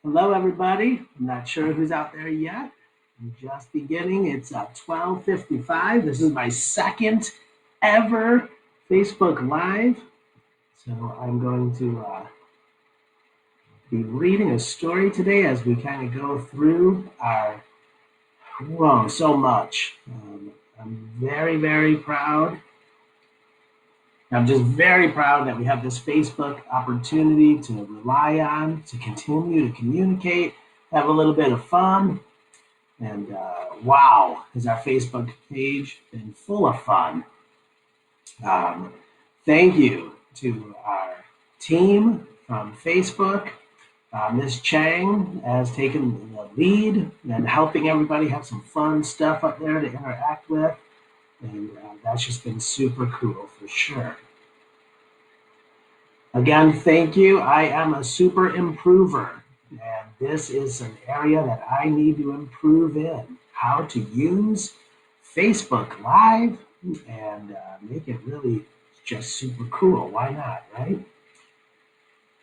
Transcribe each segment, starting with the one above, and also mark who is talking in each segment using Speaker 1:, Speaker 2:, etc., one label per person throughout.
Speaker 1: Hello, everybody. I'm not sure who's out there yet. I'm just beginning. It's 12:55. This is my second ever Facebook Live. So I'm going to be reading a story today as we kind of go through our, whoa, so much. I'm very, very proud. I'm just very proud that we have this Facebook opportunity to rely on, to continue to communicate, have a little bit of fun. And wow, has our Facebook page been full of fun. Um, Thank you to our team from Facebook. Ms. Chang has taken the lead and helping everybody have some fun stuff up there to interact with. And that's just been super cool for sure. Again, thank you. I am a super improver, and this is an area that I need to improve in. How to use Facebook Live and make it really just super cool. Why not, right?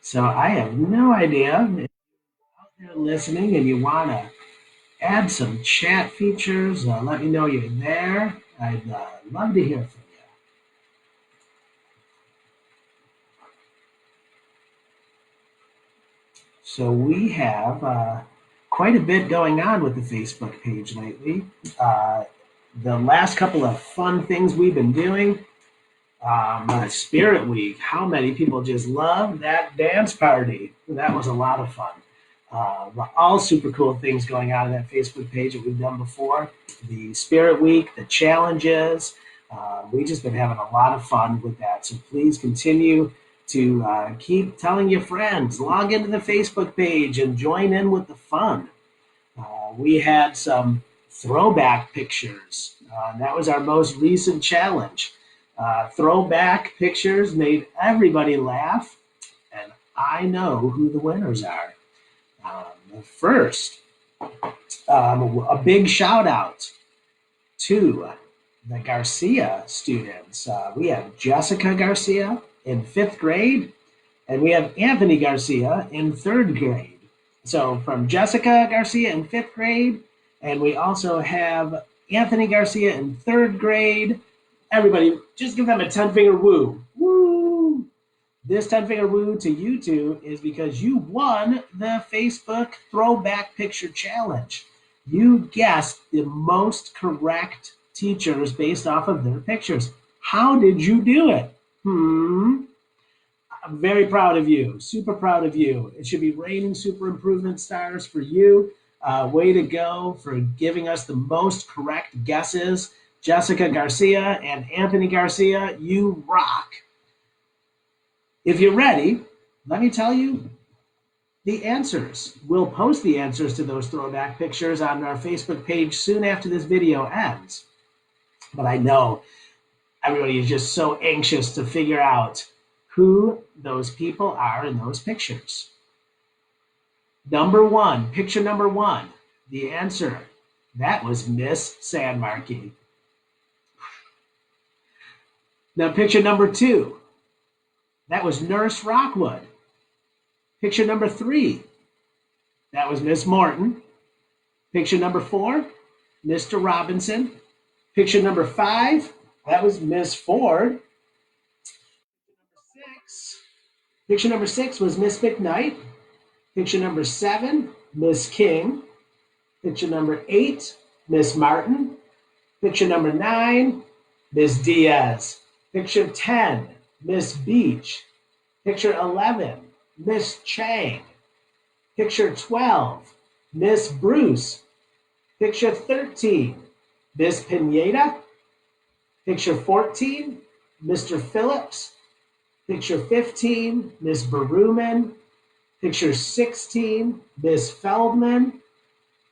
Speaker 1: So I have no idea if you're out there listening and you want to add some chat features. Let me know you're there. I'd love to hear from you. So we have quite a bit going on with the Facebook page lately. The last couple of fun things we've been doing, Spirit Week, how many people just loved that dance party? That was a lot of fun. All super cool things going on in that Facebook page that we've done before. The Spirit Week, the challenges, we've just been having a lot of fun with that. So please continue to keep telling your friends, log into the Facebook page and join in with the fun. We had some throwback pictures. That was our most recent challenge. Throwback pictures made everybody laugh, and I know who the winners are. First, a big shout out to the Garcia students. We have Jessica Garcia in fifth grade, and we have Anthony Garcia in third grade. So from Jessica Garcia in fifth grade, and we also have Anthony Garcia in third grade. Everybody, just give them a 10-finger woo. Woo! This 10-finger woo to you two is because you won the Facebook Throwback Picture Challenge. You guessed the most correct teachers based off of their pictures. How did you do it? I'm very proud of you, super proud of you. It should be raining super improvement stars for you. Way to go for giving us the most correct guesses. Jessica Garcia and Anthony Garcia, you rock. If you're ready, let me tell you the answers. We'll post the answers to those throwback pictures on our Facebook page soon after this video ends. But I know everybody is just so anxious to figure out who those people are in those pictures. Number one, picture number one, the answer, that was Miss Sandmarkey. Now, picture number two, that was Nurse Rockwood. Picture number three, that was Miss Morton. Picture number four, Mr. Robinson. Picture number five, that was Miss Ford. Picture number six was Miss McKnight. Picture number seven, Miss King. Picture number eight, Miss Martin. Picture number nine, Miss Diaz. Picture 10, Miss Beach. Picture 11, Miss Chang. Picture 12, Miss Bruce. Picture 13, Miss Pineda. Picture 14, Mr. Phillips. Picture 15, Miss Baruman. Picture 16, Miss Feldman.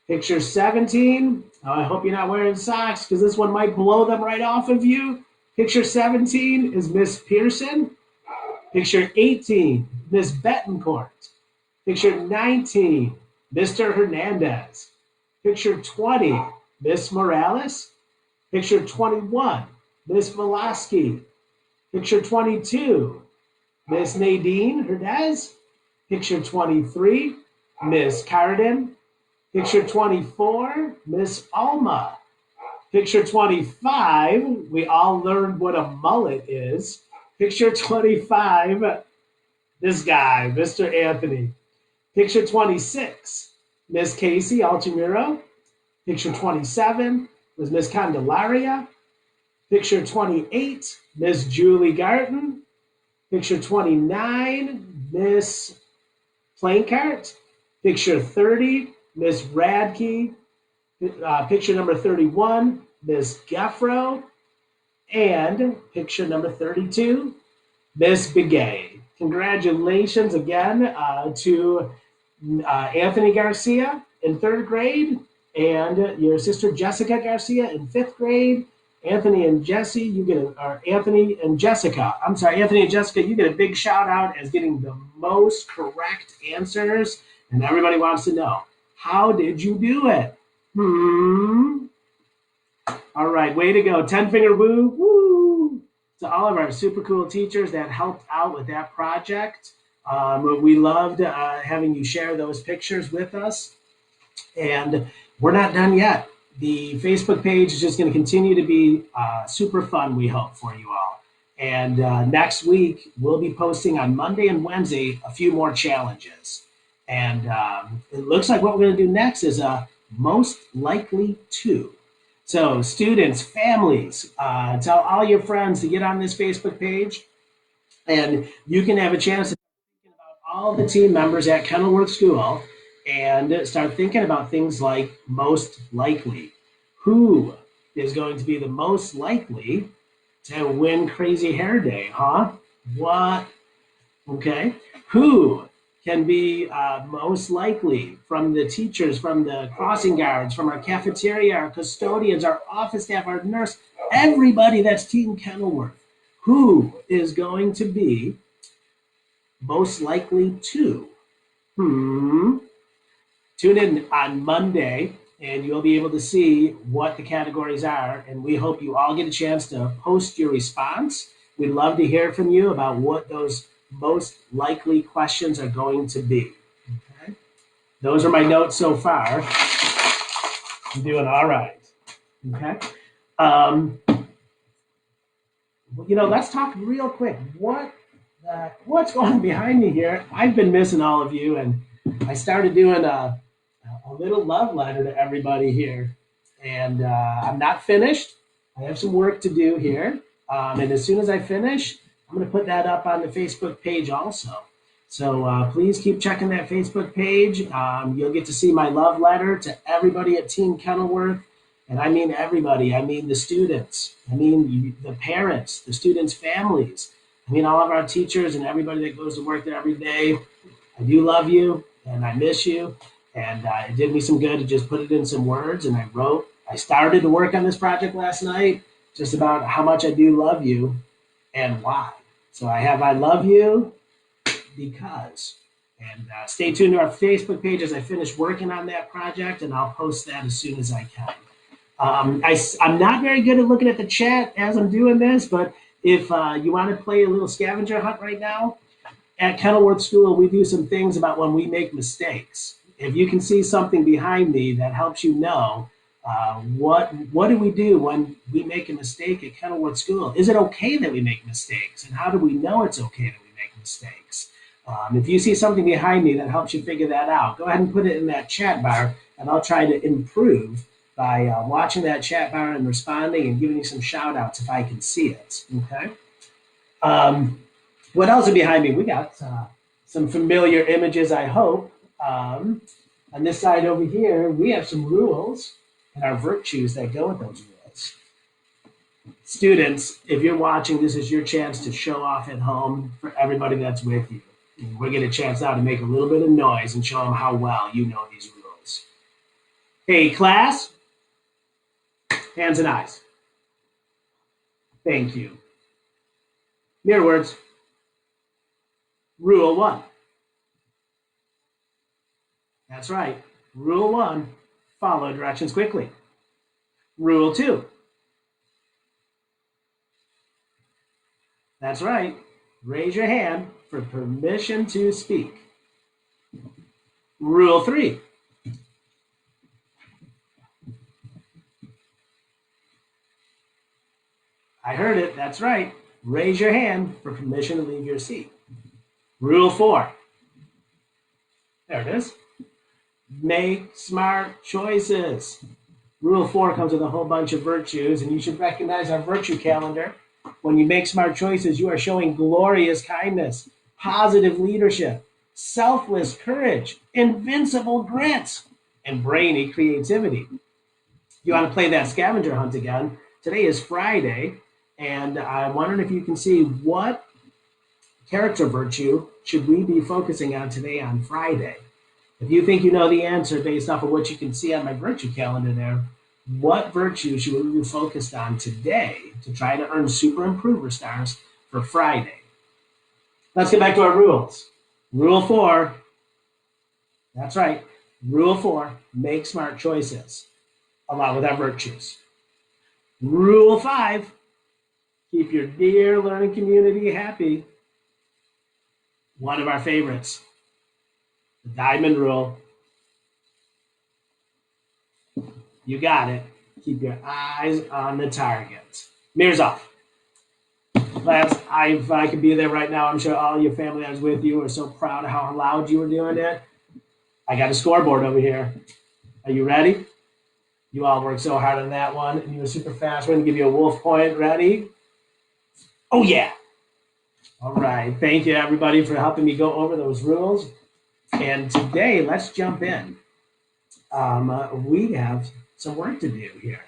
Speaker 1: Picture 17, oh, I hope you're not wearing socks because this one might blow them right off of you. Picture 17 is Miss Pearson. Picture 18, Miss Betancourt. Picture 19, Mr. Hernandez. Picture 20, Miss Morales. Picture 21, Miss Velasquez. Picture 22, Miss Nadine Hernandez. Picture 23, Miss Carden. Picture 24, Miss Alma. Picture 25, we all learned what a mullet is. Picture 25, this guy, Mr. Anthony. Picture 26, Miss Casey Altamiro. Picture 27 was Miss Candelaria. Picture 28, Miss Julie Garten. Picture 29, Miss Plancart. Picture 30, Miss Radke. Picture number 31, Miss Geffro. And picture number 32, Miss Begay. Congratulations again to Anthony Garcia in third grade and your sister Jessica Garcia in fifth grade. Anthony and Jesse, you get or Anthony and Jessica. I'm sorry, Anthony and Jessica, you get a big shout out as getting the most correct answers. And everybody wants to know, how did you do it? All right, way to go. 10 finger woo. Woo. To all of our super cool teachers that helped out with that project. We loved having you share those pictures with us. And we're not done yet. The Facebook page is just going to continue to be super fun, we hope, for you all. And next week, we'll be posting on Monday and Wednesday a few more challenges. And it looks like what we're going to do next is a most likely to. So, students, families, tell all your friends to get on this Facebook page, and you can have a chance to think about all the team members at Kenilworth School and start thinking about things like most likely. Who is going to be the most likely to win Crazy Hair Day, huh? What? Okay. Who can be most likely from the teachers, from the crossing guards, from our cafeteria, our custodians, our office staff, our nurse, everybody that's Team Kenilworth. Who is going to be most likely to? Tune in on Monday and you'll be able to see what the categories are. And we hope you all get a chance to post your response. We'd love to hear from you about what those most likely questions are going to be. Okay? Those are my notes so far. I'm doing all right. Okay. Let's talk real quick. What's going on behind me here? I've been missing all of you, and I started doing a little love letter to everybody here. And I'm not finished. I have some work to do here. And as soon as I finish, I'm going to put that up on the Facebook page also. So please keep checking that Facebook page. You'll get to see my love letter to everybody at Team Kenilworth. And I mean everybody. I mean the students. I mean the parents, the students' families. I mean all of our teachers and everybody that goes to work there every day. I do love you and I miss you. And it did me some good to just put it in some words. And I started to work on this project last night, just about how much I do love you and why. So I love you because. And stay tuned to our Facebook page as I finish working on that project, and I'll post that as soon as I can. I'm not very good at looking at the chat as I'm doing this, but if you want to play a little scavenger hunt right now, at Kenilworth School, we do some things about when we make mistakes. If you can see something behind me that helps you know what do we do when we make a mistake at Kenilworth School? Is it okay that we make mistakes? And how do we know it's okay that we make mistakes? If you see something behind me that helps you figure that out, go ahead and put it in that chat bar, and I'll try to improve by watching that chat bar and responding and giving you some shout outs if I can see it. Okay. What else is behind me? We got some familiar images, I hope. On this side over here, we have some rules and our virtues that go with those rules. Students, if you're watching, this is your chance to show off at home for everybody that's with you. And we'll get a chance now to make a little bit of noise and show them how well you know these rules. Hey, class. Hands and eyes. Thank you. Mirror words. Rule 1. That's right. Rule 1, follow directions quickly. Rule 2. That's right. Raise your hand for permission to speak. Rule 3. I heard it. That's right. Raise your hand for permission to leave your seat. Rule 4. There it is. Make smart choices. Rule 4 comes with a whole bunch of virtues, and you should recognize our virtue calendar. When you make smart choices, you are showing glorious kindness, positive leadership, selfless courage, invincible grit, and brainy creativity. You want to play that scavenger hunt again? Today is Friday, and I'm wondering if you can see what character virtue should we be focusing on today on Friday. If you think you know the answer based off of what you can see on my virtue calendar there, what virtue should we be focused on today to try to earn super improver stars for Friday? Let's get back to our rules. Rule 4, that's right. Rule 4, make smart choices along with our virtues. Rule 5, keep your dear learning community happy. One of our favorites, the diamond rule. You got it. Keep your eyes on the target. Mirrors off. Class, if I could be there right now, I'm sure all your family I was with you are so proud of how loud you were doing it. I got a scoreboard over here. Are you ready? You all worked so hard on that one, and you were super fast. We're going to give you a wolf point. Ready? Oh, yeah. All right. Thank you, everybody, for helping me go over those rules. And today, let's jump in. We have some work to do here.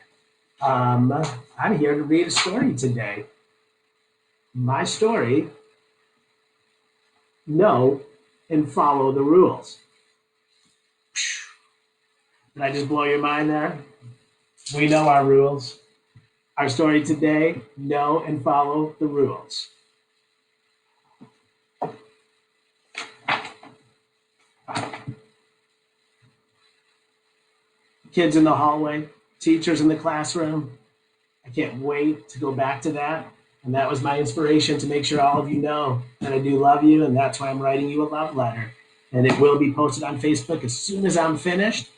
Speaker 1: I'm here to read a story today. My story, know and follow the rules. Did I just blow your mind there? We know our rules. Our story today, know and follow the rules. Kids in the hallway, teachers in the classroom. I can't wait to go back to that. And that was my inspiration to make sure all of you know that I do love you, and that's why I'm writing you a love letter. And it will be posted on Facebook as soon as I'm finished.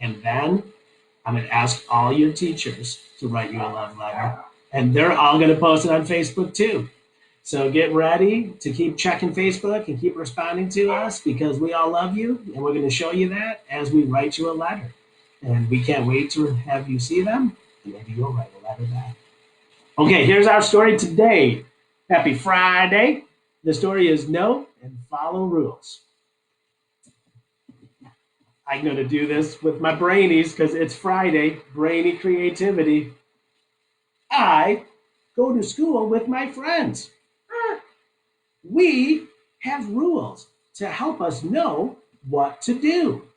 Speaker 1: And then I'm going to ask all your teachers to write you a love letter. And they're all going to post it on Facebook too. So get ready to keep checking Facebook and keep responding to us because we all love you. And we're going to show you that as we write you a letter. And we can't wait to have you see them. And maybe you'll write a letter back. Okay, here's our story today. Happy Friday. The story is know and follow rules. I'm going to do this with my brainies because it's Friday, brainy creativity. I go to school with my friends. We have rules to help us know what to do.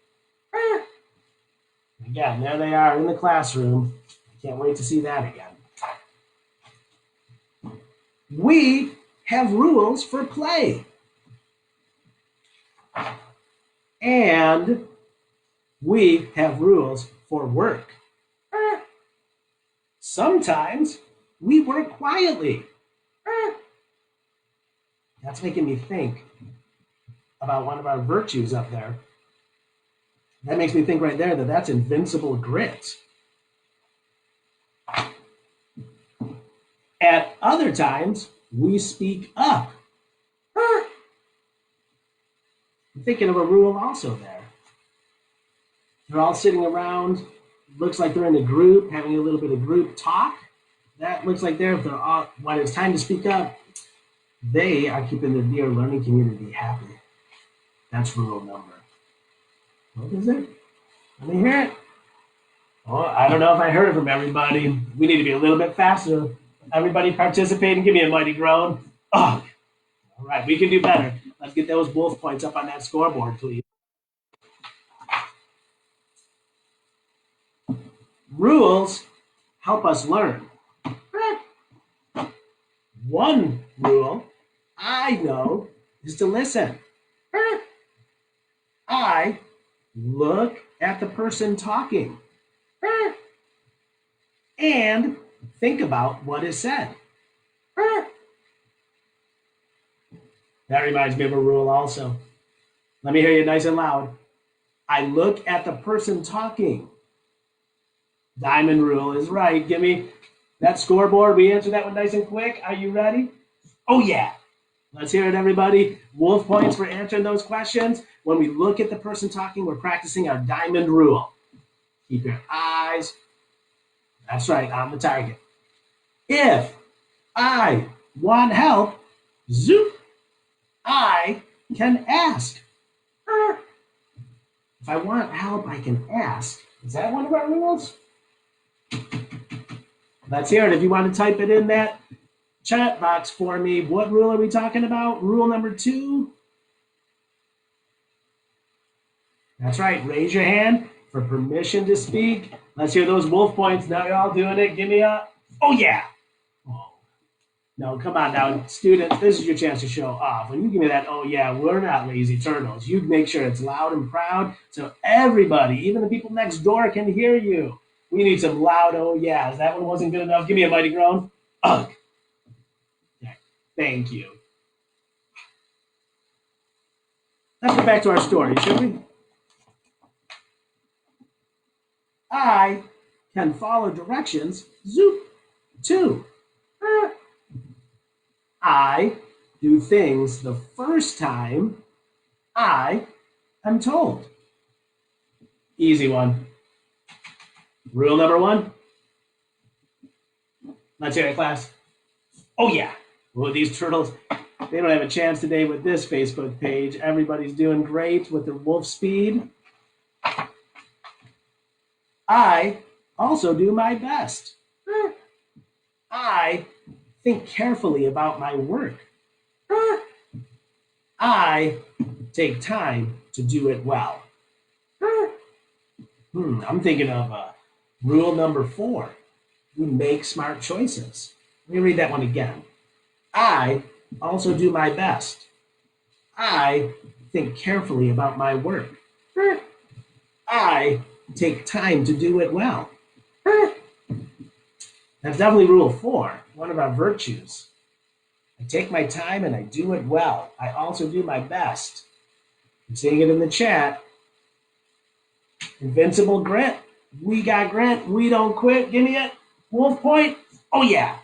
Speaker 1: Again, there they are in the classroom. I can't wait to see that again. We have rules for play. And we have rules for work. Sometimes we work quietly. That's making me think about one of our virtues up there. That makes me think right there that that's invincible grit. At other times, we speak up. I'm thinking of a rule also there. They're all sitting around. Looks like they're in a group, having a little bit of group talk. That looks like they're all, when it's time to speak up, they are keeping their dear learning community happy. That's rule number. What is it? Let me hear it. Oh, I don't know if I heard it from everybody. We need to be a little bit faster. Everybody participating, give me a mighty groan. Oh, all right, we can do better. Let's get those wolf points up on that scoreboard, please. Rules help us learn. One rule I know is to listen. I look at the person talking and think about what is said. That reminds me of a rule also. Let me hear you nice and loud. I look at the person talking. Diamond rule is right. Give me that scoreboard. We answered that one nice and quick. Are you ready? Oh, yeah. Let's hear it, everybody. Wolf points for answering those questions. When we look at the person talking, we're practicing our diamond rule. Keep your eyes, that's right, on the target. If I want help, zoop, I can ask. If I want help, I can ask. Is that one of our rules? Let's hear it. If you want to type it in that chat box for me, what rule are we talking about? Rule number 2. That's right. Raise your hand for permission to speak. Let's hear those wolf points. Now you're all doing it. Give me a, oh yeah. Oh. No, come on now, students. This is your chance to show off. When you give me that, oh yeah, we're not lazy turtles. You make sure it's loud and proud so everybody, even the people next door, can hear you. We need some loud oh yeahs. That one wasn't good enough. Give me a mighty groan. Ugh. Yeah, thank you. Let's get back to our story, shall we? I can follow directions, zoop, too. I do things the first time I am told. Easy one. Rule number 1. Let's hear it, class. Oh, yeah. Well, these turtles, they don't have a chance today with this Facebook page. Everybody's doing great with their wolf speed. I also do my best. I think carefully about my work. I take time to do it well. I'm thinking of rule number 4. We make smart choices. Let me read that one again. I also do my best. I think carefully about my work. I take time to do it well. That's definitely rule 4, one of our virtues. I take my time and I do it well. I also do my best. I'm seeing it in the chat. Invincible grit. We got grit. We don't quit. Give me it. Wolf point. Oh, yeah.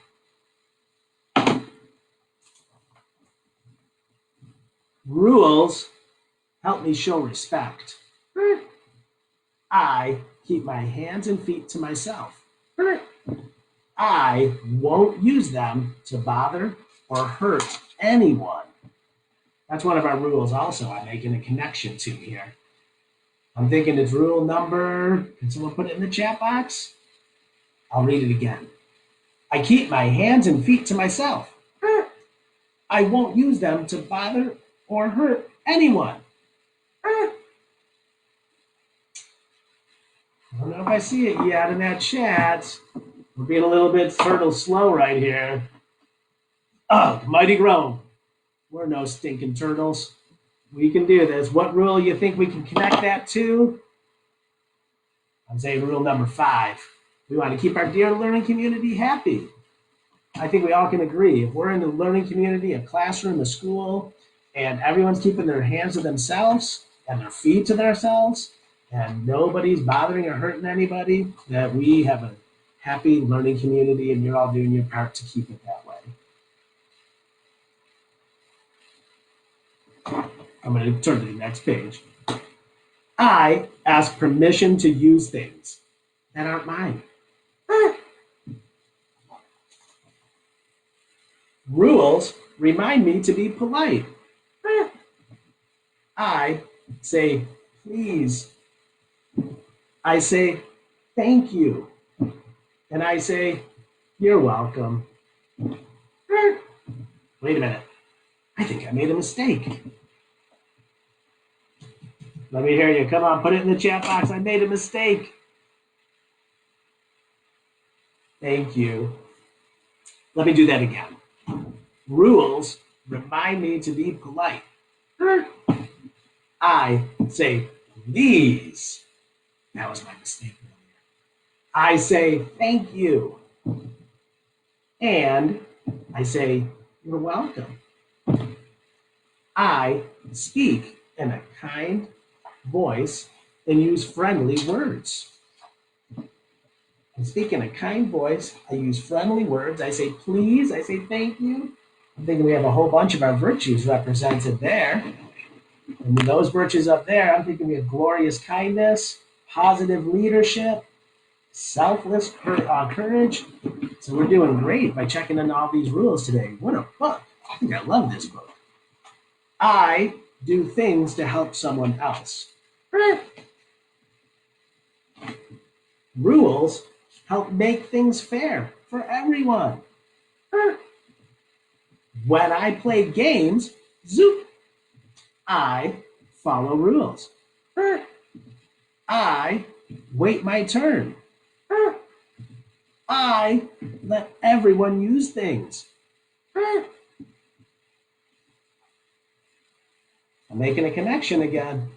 Speaker 1: Rules help me show respect. I keep my hands and feet to myself. I won't use them to bother or hurt anyone. That's one of our rules also I'm making a connection to here. I'm thinking it's rule number, can someone put it in the chat box? I'll read it again. I keep my hands and feet to myself. I won't use them to bother or hurt anyone. I don't know if I see it yet in that chat. We're being a little bit turtle slow right here. Oh, mighty groan. We're no stinking turtles. We can do this. What rule you think we can connect that to? I'm saying rule number 5. We want to keep our dear learning community happy. I think we all can agree. If we're in a learning community, a classroom, a school, and everyone's keeping their hands to themselves and their feet to themselves, and nobody's bothering or hurting anybody, that we have a happy learning community and you're all doing your part to keep it that way. I'm going to turn to the next page. I ask permission to use things that aren't mine. Rules remind me to be polite. I say please. I say thank you. And I say you're welcome. Wait a minute. I think I made a mistake. Let me hear you. Come on, put it in the chat box. I made a mistake. Thank you. Let me do that again. Rules remind me to be polite. I say please. That was my mistake earlier. I say thank you. And I say you're welcome. I speak in a kind voice and use friendly words. And speaking a kind voice, I use friendly words. I say please, I say thank you. I'm thinking we have a whole bunch of our virtues represented there. And with those virtues up there, I'm thinking we have glorious kindness, positive leadership, selfless courage. So we're doing great by checking in all these rules today. What a book. I think I love this book. I do things to help someone else. Rules help make things fair for everyone. When I play games, zoop, I follow rules. I wait my turn. I let everyone use things. I'm making a connection again.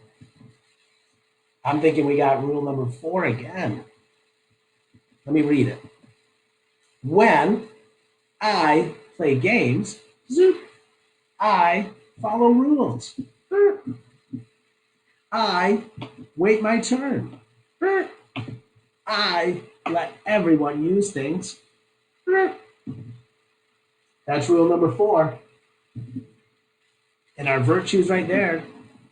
Speaker 1: I'm thinking we got rule number 4 again. Let me read it. When I play games, zoop, I follow rules. I wait my turn. I let everyone use things. That's rule number 4. And our virtues right there,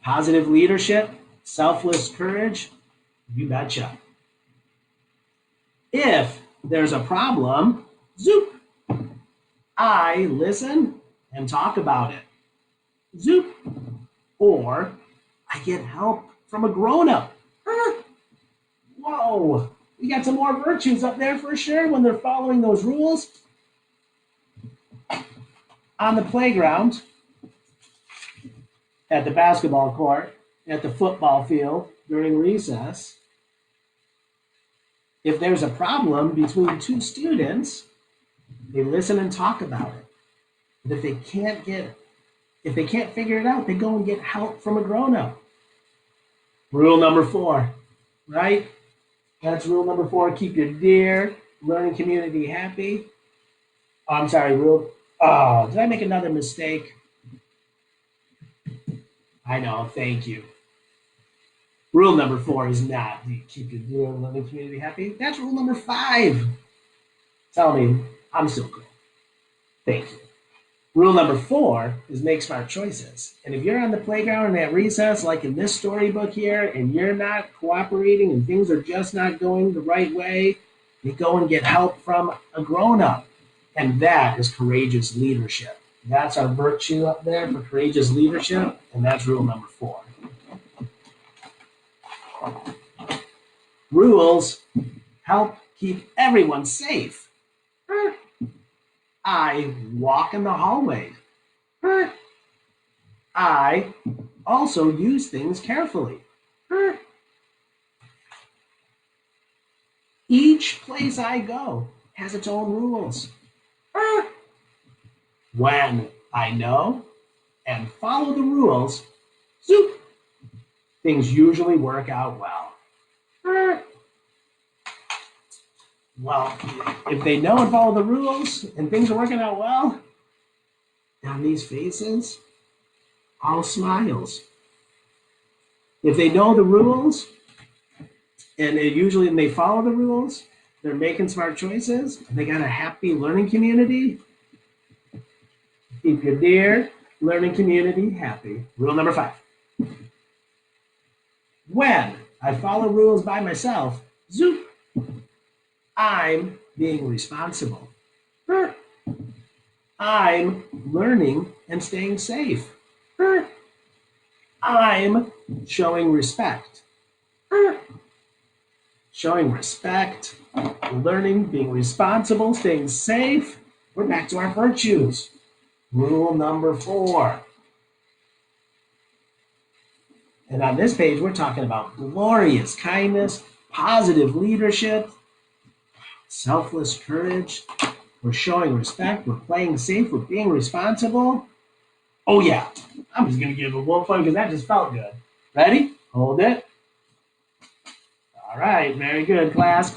Speaker 1: positive leadership, selfless courage, you betcha. If there's a problem, zoop, I listen and talk about it. Zoop. Or I get help from a grown-up. Whoa, we got some more virtues up there for sure when they're following those rules. On the playground, at the basketball court, at the football field, during recess, if there's a problem between two students, they listen and talk about it. But if they can't figure it out, they go and get help from a grown-up. Rule number 4, right? That's rule number 4. Keep your dear learning community happy. Oh, I'm sorry, did I make another mistake? I know, thank you. Rule number 4 is not keep your dear learning community happy. That's rule number 5. Tell me, I'm still cool. Thank you. Rule number 4 is make smart choices. And if you're on the playground and at recess, like in this storybook here, and you're not cooperating and things are just not going the right way, you go and get help from a grown-up. And that is courageous leadership. That's our virtue up there for courageous leadership, and that's rule number 4. Rules help keep everyone safe. I walk in the hallway. I also use things carefully. Each place I go has its own rules. When I know and follow the rules, zoop, things usually work out well. Well, if they know and follow the rules and things are working out well, on these faces, all smiles. If they know the rules and they follow the rules, they're making smart choices, and they got a happy learning community. Keep your dear learning community happy. Rule number 5. When I follow rules by myself, zoop, I'm being responsible. I'm learning and staying safe. I'm showing respect. Showing respect, learning, being responsible, staying safe. We're back to our virtues. Rule number 4. And on this page, we're talking about glorious kindness, positive leadership, selfless courage. We're showing respect. We're playing safe. We're being responsible. Oh, yeah. I'm just going to give a wolf one because that just felt good. Ready? Hold it. All right. Very good, class.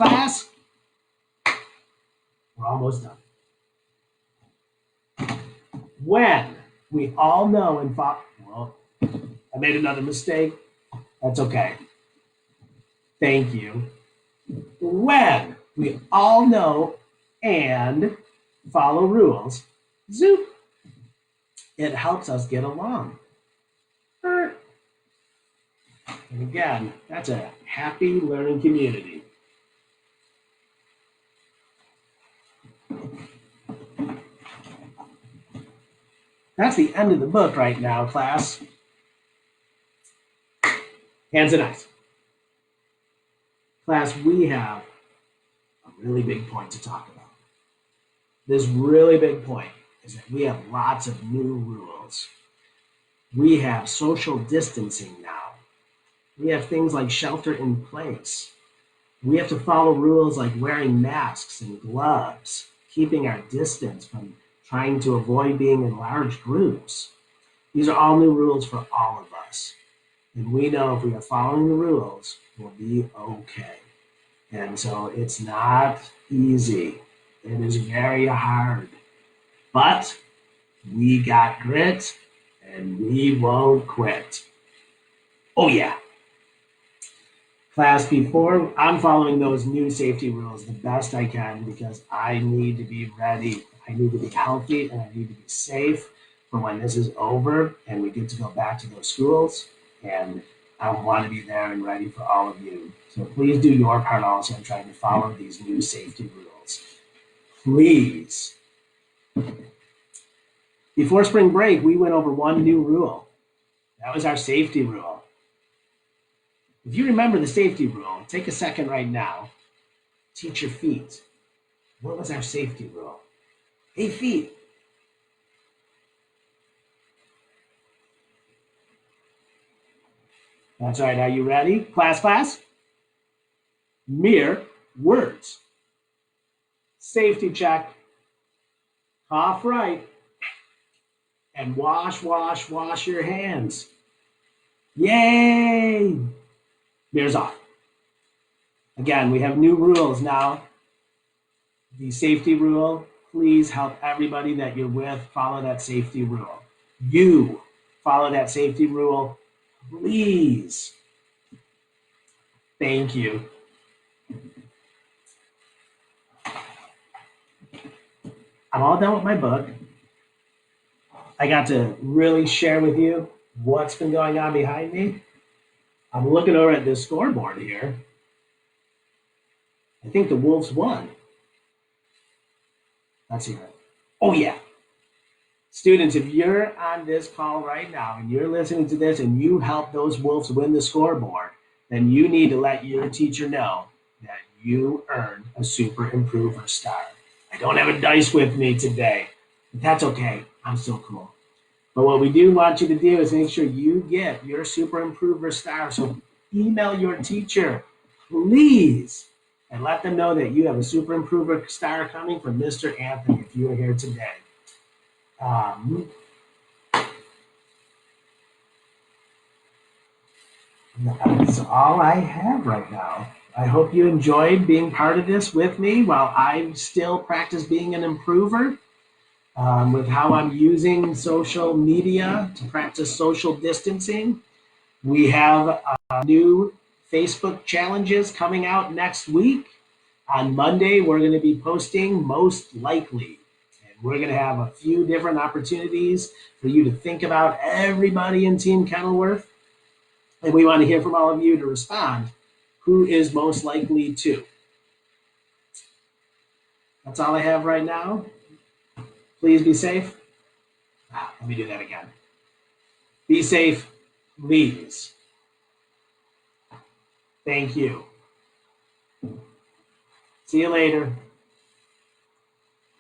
Speaker 1: We're almost done. When we all know and follow, well, I made another mistake. That's okay. Thank you. When we all know and follow rules, zoop, it helps us get along. And again, that's a happy learning community. That's the end of the book right now, class. Hands and eyes. Class, we have a really big point to talk about. This really big point is that we have lots of new rules. We have social distancing now. We have things like shelter in place. We have to follow rules like wearing masks and gloves, keeping our distance from trying to avoid being in large groups. These are all new rules for all of us. And we know if we are following the rules, we'll be okay. And so it's not easy. It is very hard. But we got grit and we won't quit. Oh, yeah. Class, before I'm following those new safety rules the best I can because I need to be ready. I need to be healthy and I need to be safe for when this is over and we get to go back to those schools. And I want to be there and ready for all of you. So please do your part also in trying to follow these new safety rules. Please. Before spring break, we went over one new rule. That was our safety rule. If you remember the safety rule, take a second right now. Teach your feet. What was our safety rule? Hey, feet. That's right. Are you ready? Class? Mere words. Safety check. Cough right. And wash your hands. Yay! Mirrors off. Again, we have new rules now. The safety rule, please help everybody that you're with follow that safety rule. You follow that safety rule, please. Thank you. I'm all done with my book. I got to really share with you what's been going on behind me. I'm looking over at this scoreboard here. I think the Wolves won. Let's see. Oh, yeah. Students, if you're on this call right now and you're listening to this and you help those Wolves win the scoreboard, then you need to let your teacher know that you earned a Super Improver star. I don't have a dice with me today, but that's okay. I'm still cool. But what we do want you to do is make sure you get your Super Improver star. So email your teacher, please, and let them know that you have a Super Improver star coming from Mr. Anthony if you are here today. That's all I have right now. I hope you enjoyed being part of this with me while I still practice being an improver with how I'm using social media to practice social distancing. We have new Facebook challenges coming out next week. On Monday, we're going to be posting most likely. And we're going to have a few different opportunities for you to think about everybody in Team Kenilworth. And we want to hear from all of you to respond. Who is most likely to? That's all I have right now. Please be safe. Let me do that again. Be safe, please. Thank you. See you later.